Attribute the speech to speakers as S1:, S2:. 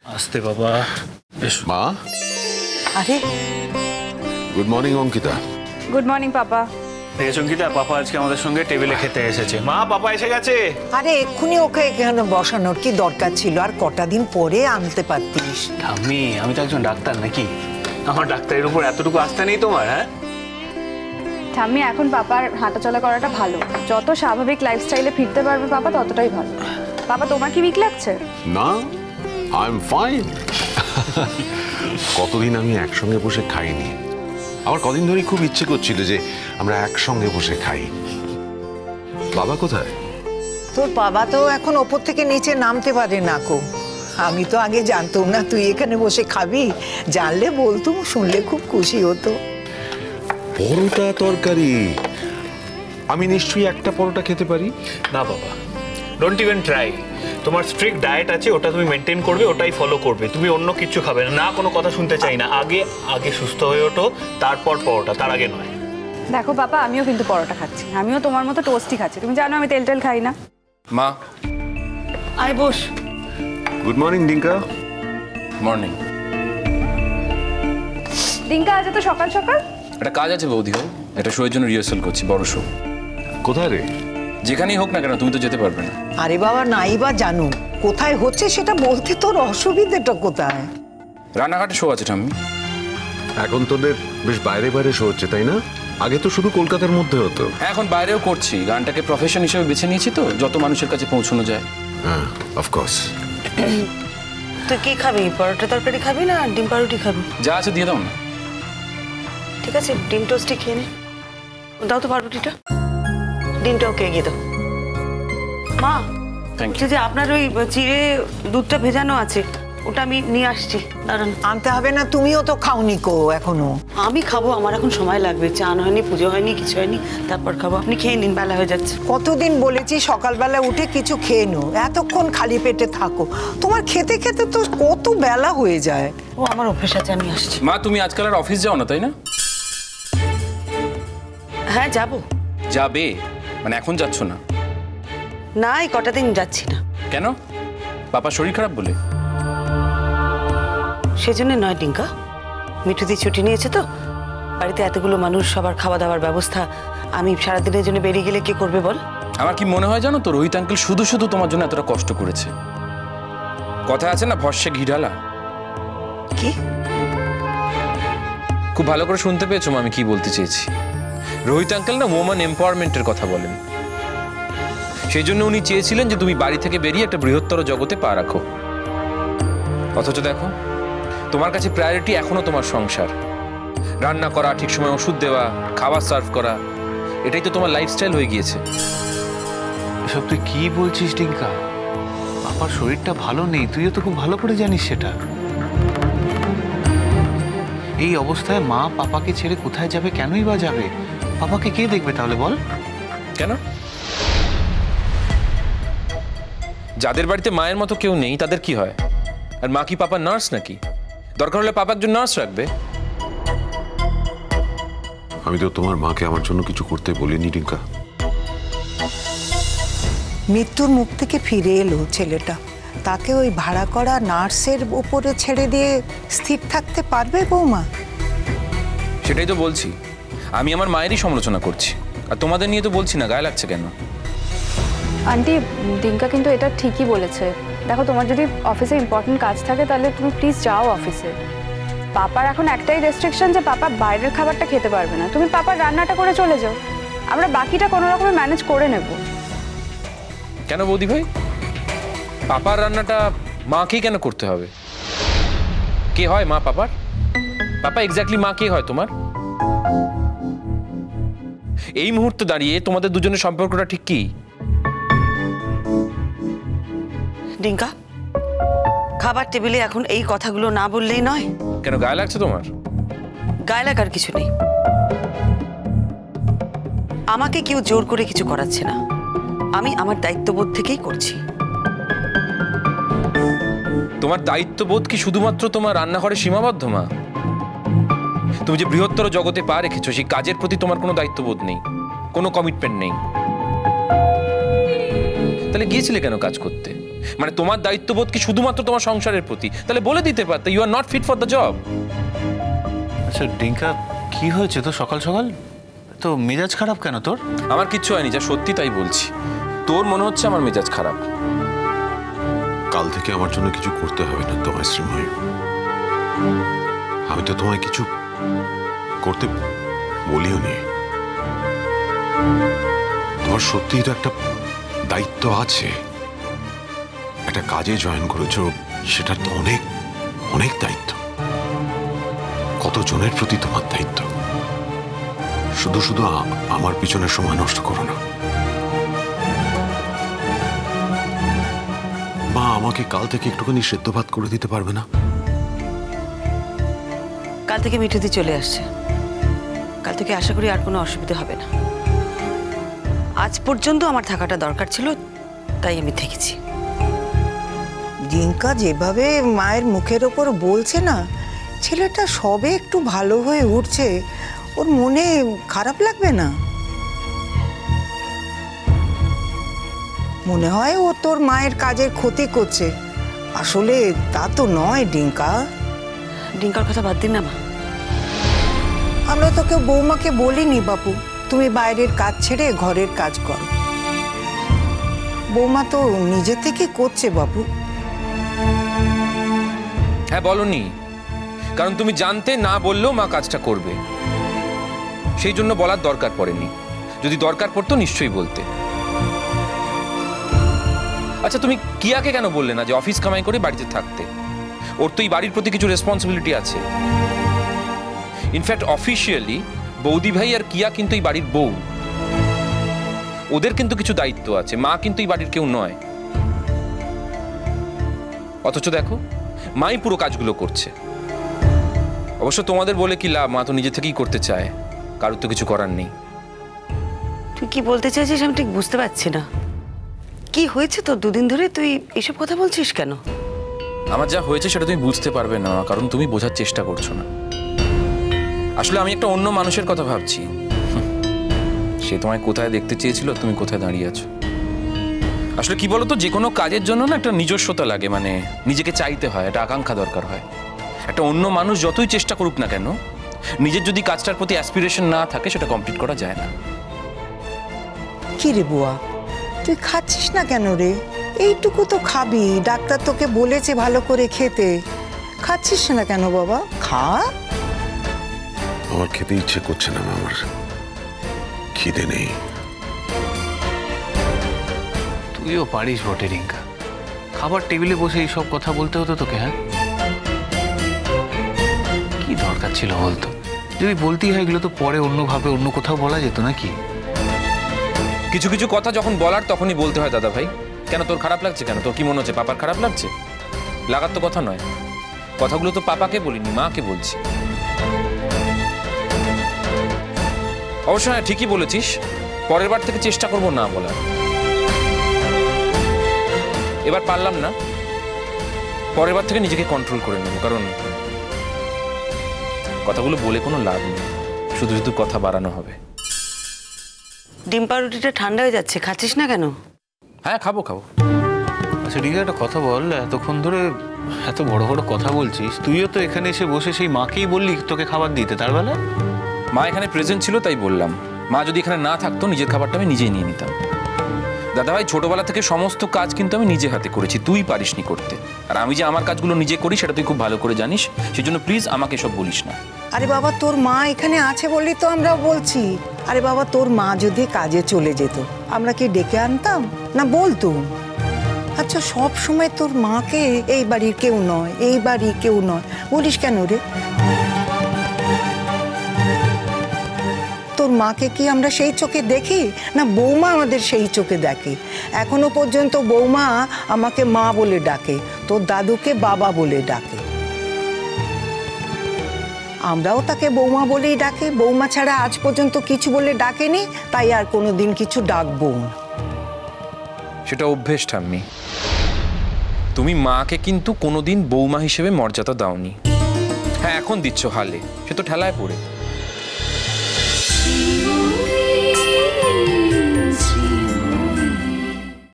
S1: আস্তে বাবা।
S2: মা।
S3: আরে
S2: good morning Ankita.
S4: Good morning papa.
S1: দেখেছ অঙ্কিতা, পাপা আজকে আমাদের সঙ্গে টেবিলে খেতে এসেছে। মা, পাপা এসে গেছে।
S3: আরে এক্ষুনি ওকে এখানে বসানোর কি দরকার ছিল? আর কটা দিন পরে আনতে পারতিস।
S1: ঠাম্মি, আমি তো একজন ডাক্তার নাকি? আমার ডাক্তারের উপর এতটুকু আস্থা নেই তোমার? হ্যাঁ
S4: ঠাম্মি, এখন পাপার হাঁটাচলা করাটা ভালো। যত স্বাভাবিক লাইফস্টাইলে ফিরতে পারবে পাপা ততটাই ভালো। পাপা, তোমার কি উইক লাগছে?
S2: না, আই এম ফাইন। কতদিন আমি একসঙ্গে বসে খাইনি। আমার কদিন ধরেই খুব ইচ্ছে করছিল যে আমরা একসঙ্গে বসে খাই। বাবা কোথায়?
S3: তোর বাবা তো এখন ওপর থেকে নিচে নামতে পারে না কো। আমি তো আগে জানতাম না তুই এখানে বসে খাবি। জানলে বলতুম, শুনলে খুব খুশি হতো।
S2: পরোটা তরকারি? আমি নিশ্চয়ই একটা পরোটা খেতে পারি।
S1: না বাবা, ডোন্ট ইভেন ট্রাই। তোমার স্ট্রিক্ট ডায়েট আছে, ওটা তুমি মেনটেন করবে, ওটাই ফলো করবে। তুমি অন্য কিছু খাবে না। না, কোনো কথা শুনতে চাই না। আগে আগে সুস্থ হয়ে ওঠো, তারপর পরোটা, তার আগে নয়।
S4: দেখো পাপা, আমিও কিন্তু পরোটা খাচ্ছি। আমিও তোমার মতো টোস্টই খাচ্ছি। তুমি জানো আমি তেল খাই না।
S5: মা,
S4: আয় বস।
S2: Good morning Dinka.
S5: Morning.
S4: Dinka, আজ তো সকাল সকাল?
S5: একটা কাজ আছে বৌদি ভাই, একটা শোয়ের জন্য রিহার্সাল করছি, বড় শো।
S2: কোথায় রে?
S5: যেখানেই হোক না কেন, তুমি তো যেতে পারবে না।
S3: আরে বাবা, নাই বা জানো কোথায় হচ্ছে সেটা বলতে তোর অসুবিধাটা কোথায়?
S5: রানাঘাটে শো আছে ঠাম্মি।
S2: এখন তোদের বেশ বাইরে বাইরে শো হচ্ছে, তাই না? আগে তো শুধু কলকাতার মধ্যে হতো।
S5: হ্যাঁ, এখন বাইরেও করছি। গানটাকে প্রফেশন হিসেবে বেছে নিয়েছি তো, যত মানুষের কাছে পৌঁছানো যায়।
S2: হ্যাঁ, অফকোর্স।
S6: তুই কি খাবি? পরোটা তরকারি খাবি না ডিম পাউরুটি খাবি?
S5: যা আছে দিয়ে দাও না।
S6: ঠিক আছে, ডিম টোস্টই খেয়ে নে। দাও তো পাউরুটিটা, ডিমটাও কে গিয়ে দাও। মা,
S5: থ্যাংক ইউ।
S6: যে আপনার ওই চিড়ে দুধটা ভেজানো আছে, ওটা আমি নিয়ে আসছি। দাঁড়ান।
S3: আনতে হবে না, তুমিও তো খাওনি কো এখনো।
S6: আমি খাবো, আমার এখন সময় লাগবে। চান হয়নি, পুজো হয়নি, কিছু হয়নি, তারপর খাবো। আপনি খেয়ে নিন, বেলা হয়ে যাচ্ছে।
S3: কতদিন বলেছি সকালবেলা উঠে কিছু খেয়ে নো, এতক্ষণ খালি পেটে থাকো। তোমার খেতে খেতে তো কত বেলা হয়ে যায়।
S6: ও আমার অভ্যেস আছে, আমি আসছি।
S5: মা, তুমি আজকাল আর অফিস যাও না তাই না?
S6: হ্যাঁ যাবো।
S5: যাবে মানে এখন যাচ্ছ না?
S6: না, এই কটা দিন যাচ্ছি না।
S5: কেন? পাপা শরীর খারাপ বলে?
S6: সেজন্য নয় ডিঙ্কা, মিঠুদি ছুটি নিয়েছে তো, বাড়িতে এতগুলো মানুষ, সবার খাওয়া দাওয়ার ব্যবস্থা। আমি সারাদিনের জন্য বেরিয়ে গেলে কে করবে বল?
S5: আমার কি মনে হয় জানো তো, রোহিত আঙ্কেল শুধু শুধু তোমার জন্য এতটা কষ্ট করেছে। কথা আছে না, ভরসে ঘি ঢালা।
S6: কি?
S5: খুব ভালো করে শুনতে পেয়েছো আমি কি বলতে চেয়েছি। রোহিত আঙ্কেল না ওম্যান এম্পাওয়ারমেন্টের কথা বলেন। সেই জন্য উনি চেয়েছিলেন যে তুমি বাড়ি থেকে বেরিয়ে একটা বৃহত্তর জগতে পা রাখো। অথচ দেখো, তোমার কাছে প্রায়োরিটি এখনো তোমার সংসার। রান্না করা, ঠিক সময় ওষুধ দেওয়া, খাবার সার্ভ করা, এটাই তো তোমার লাইফস্টাইল হয়ে গিয়েছে।
S1: এসব তুই কি বলছিস ডিঙ্কা? পাপার শরীরটা ভালো নেই, তুইও তো খুব ভালো করে জানিস সেটা। এই অবস্থায় মা পাপাকে ছেড়ে কোথায় যাবে, কেনই বা যাবে? পাপাকে কে দেখবে তাহলে বল?
S5: কেন? যাদের বাড়িতে মায়ের মতো কেউ নেই তাদের কি হয়? আর মা কি পাপা নার্স নাকি? দরকার হলে পাপা একজন নার্স রাখবে।
S2: আমি তো তোমার মাকে আমার জন্য কিছু করতে বলিনি ডিঙ্কা।
S3: মৃত্যুর মুখ থেকে ফিরে এলো ছেলেটা, তাকে ওই ভাড়া করা নার্সের উপরে ছেড়ে দিয়ে স্থির থাকতে পারবে বৌমা?
S5: সেটাই তো বলছি, আমি আমার মায়েরই সমালোচনা করছি, আর তোমাদের নিয়ে তো বলছি না। গায়ে লাগছে কেন?
S4: আন্টি, ডিঙ্কা কিন্তু এটা ঠিকই বলেছে। দেখো, তোমার যদি অফিসে ইম্পর্টেন্ট কাজ থাকে তাহলে তুমি প্লিজ যাও অফিসে। পাপার এখন একটাই রেস্ট্রিকশন যে পাপা বাইরের খাবারটা খেতে পারবে না। তুমি পাপার রান্নাটা করে চলে যাও, আমরা বাকিটা কোনো রকমে ম্যানেজ করে নেব।
S5: কেন বৌদি ভাই? পাপার রান্নাটা মাকেই কেন করতে হবে? কে হয় মা পাপার? পাপা এক্স্যাক্টলি মা কে হয় তোমার? এই মুহূর্তে দাঁড়িয়ে তোমাদের দুজনের সম্পর্কটা ঠিক কি?
S6: ডিঙ্কা, খাবার টেবিলে এখন এই কথাগুলো না বললেই নয়।
S5: কেন, গায়ে লাগছে তোমার?
S6: গায়ে লাগার কিছু নেই। আমাকে কেউ জোর করে কিছু করাচ্ছে না, আমি আমার দায়িত্ববোধ থেকেই করছি।
S5: তোমার দায়িত্ববোধ কি শুধুমাত্র তোমার রান্নাঘরে সীমাবদ্ধ মা? তুমি যে বৃহত্তর জগতে পা রেখেছো, সেই কাজের প্রতি তোমার কোনো দায়িত্ববোধ নেই, কোনো কমিটমেন্ট নেই। তাহলে গিয়েছিলে কেন কাজ করতে? মানে তোমার দায়িত্ববোধ কি শুধুমাত্র তোমার সংসারের প্রতি? তাহলে বলে দিতে পারতে you are not fit for the job.
S1: আচ্ছা ডিঙ্কা, কি হয়েছে তো সকাল সকাল? তো মেজাজ খারাপ কেন তোর?
S5: আমার কিচ্ছু হয়নি, যা সত্যি তাই বলছি। তোর মনে হচ্ছে আমার মেজাজ খারাপ।
S2: কাল থেকে আমার জন্য কিছু করতে হবে না তোমায় শ্রীময়ী। আমি তো তোমায় কিছু করতে বলিও নি। তোমার সত্যিই তো একটা দায়িত্ব আছে। একটা কাজে জয়েন করেছো, সেটার তো অনেক অনেক দায়িত্ব। কতজনের প্রতি তোমার দায়িত্ব। শুধু শুধু আমার পিছনের সময় নষ্ট করো না। মা আমাকে কাল থেকে একটুখানি সেদ্ধ ভাত করে দিতে পারবে না?
S6: কাল থেকে মিঠুদি চলে আসছে, কাল থেকে আশা করি আর কোনো অসুবিধা হবে না। আজ পর্যন্ত আমার থাকাটা দরকার ছিল, তাই আমি থেকেছি।
S3: ডিঙ্কা যেভাবে মায়ের মুখের ওপর বলছে না, ছেলেটা সবে একটু ভালো হয়ে উঠছে, ওর মনে খারাপ লাগবে না? মনে হয় ও তোর মায়ের কাজের ক্ষতি করছে, আসলে তা তো নয় ডিঙ্কা।
S6: ডিঙ্কার কথা বাদ দিন না মা।
S3: আমরা তোকে বৌমাকে বলিনি বাপু তুমি বাইরের কাজ ছেড়ে ঘরের কাজ করো। বৌমা তো নিজে থেকে করছে বাপু।
S5: হ্যাঁ বলনি, কারণ তুমি জানতে না বললেও মা কাজটা করবে, সেই জন্য বলার দরকার পড়েনি। যদি দরকার পড়তো নিশ্চয়ই বলতে। আচ্ছা তুমি কিয়াকে কেন বললে না যে অফিস কামাই করে বাড়িতে থাকতে? ওর তো এই বাড়ির প্রতি কিছু রেসপন্সিবিলিটি আছে। ইনফ্যাক্ট অফিসিয়ালি বৌদি ভাই আর কিয়া কিন্তু এই বাড়ির বউ, ওদের কিন্তু কিছু দায়িত্ব আছে। মা কিন্তু এই বাড়ির কেউ নয়। অথচ দেখো মাই পুরো কাজগুলো করছে। অবশ্য তোমাদের বলে কি লাভ, মা তো নিজে থেকেই করতে চায়, কারোর তো কিছু করার নেই।
S6: তুই কি বলতে চাইছিস আমি ঠিক বুঝতে পারছি না। কি হয়েছে তোর? দুদিন ধরে তুই এসব কথা বলছিস কেন?
S5: আমার যা হয়েছে সেটা তুমি বুঝতে পারবে না, কারণ তুমি বোঝার চেষ্টা করছো না। আসলে আমি একটা অন্য মানুষের কথা ভাবছি। সে তোমায় কোথায় দেখতে চেয়েছিল, তুমি কোথায় দাঁড়িয়ে আছো। আসলে কি বলতো, যে কোনো কাজের জন্য না একটা নিজস্বতা লাগে, মানে নিজেকে চাইতে হয়, একটা আকাঙ্ক্ষা দরকার হয়। একটা অন্য মানুষ যতই চেষ্টা করুক না কেন, নিজের যদি কাজটার প্রতি অ্যাসপিরেশন না থাকে সেটা কমপ্লিট করা যায় না।
S3: কি রে বুয়া, তুই খাচ্ছিস না কেন রে? এইটুকু তো খাবি, ডাক্তার তোকে বলেছে ভালো করে খেতে। খাচ্ছিস না কেন বাবা? খা।
S2: আমার খেতে ইচ্ছে করছে না, আমার খিদে নেই।
S1: তুইও পারিস বটে ডিঙ্কা, খাবার টেবিলে বসে এইসব কথা বলতে হতো তোকে? হ্যাঁ কি দরকার ছিল বলতো? যদি বলতেই হয় এগুলো তো পরে অন্যভাবে অন্য কোথাও বলা যেত নাকি?
S5: কিছু কিছু কথা যখন বলার তখনই বলতে হয় দাদা ভাই। কেন তোর খারাপ লাগছে? কেন তোর কি মনে হচ্ছে পাপার খারাপ লাগছে? লাগার তো কথা নয়। কথাগুলো তো পাপাকে বলিনি, মাকে বলছি। অবশ্য হ্যাঁ ঠিকই বলেছিস, পরের বার থেকে চেষ্টা করবো না বলার। এবার পারলাম না, পরের বার থেকে নিজেকে কন্ট্রোল করে নেব, কারণ কথাগুলো বলে কোনো লাভ নেই, শুধু শুধু কথা বাড়ানো হবে।
S6: ডিম পাউরুটিটা ঠান্ডা হয়ে যাচ্ছে, খাচ্ছিস না কেন?
S5: হ্যাঁ খাবো খাবো।
S1: আচ্ছা ডিঙ্কা একটা কথা বল, এতক্ষণ ধরে এত বড় বড় কথা বলছিস, তুইও তো এখানে এসে বসে সেই মাকেই বললি তোকে খাবার দিতে, তার বেলা
S5: মা এখানে প্রেজেন্ট ছিল তাই বললাম। মা যদি এখানে না থাকতো নিজের খাবারটা আমি নিজেই নিয়ে নিতাম। দাদাভাই ছোটবেলা থেকে সমস্ত কাজ কিন্তু আমি নিজে হাতে করেছি, তুই পারিসনি করতে। আর আমি যে আমার কাজগুলো নিজে করি সেটা তুই খুব ভালো করে জানিস, সেজন্য প্লিজ আমাকে সব বলিস না।
S3: আরে বাবা তোর মা এখানে আছে বললি তো আমরাও বলছি। আরে বাবা তোর মা যদি কাজে চলে যেত আমরা কি ডেকে আনতাম না বলতুম? আচ্ছা সব সময় তোর মাকে এই বাড়ির কেউ নয়, এই বাড়ির কেউ নয় বলিস কেন রে? তোর মাকে কি আমরা সেই চোখে দেখি না বৌমা আমাদের সেই চোখে দেখে? এখনো পর্যন্ত বৌমা আমাকে মা বলে ডাকে, তোর দাদুকে বাবা বলে ডাকে। আমরাও তাকে বৌমা বলেই ডাকে, বৌমা ছাড়া আজ পর্যন্ত কিছু বলে ডাকেনি, তাই আর কোনোদিন কিছু ডাকবো না।
S5: সেটা অভ্যেস ঠাম্মি। তুমি মাকে কিন্তু কোনোদিন বৌমা হিসেবে মর্যাদা দাওনি। হ্যাঁ এখন দিচ্ছ হালে, সে তো ঠেলায় পড়ে।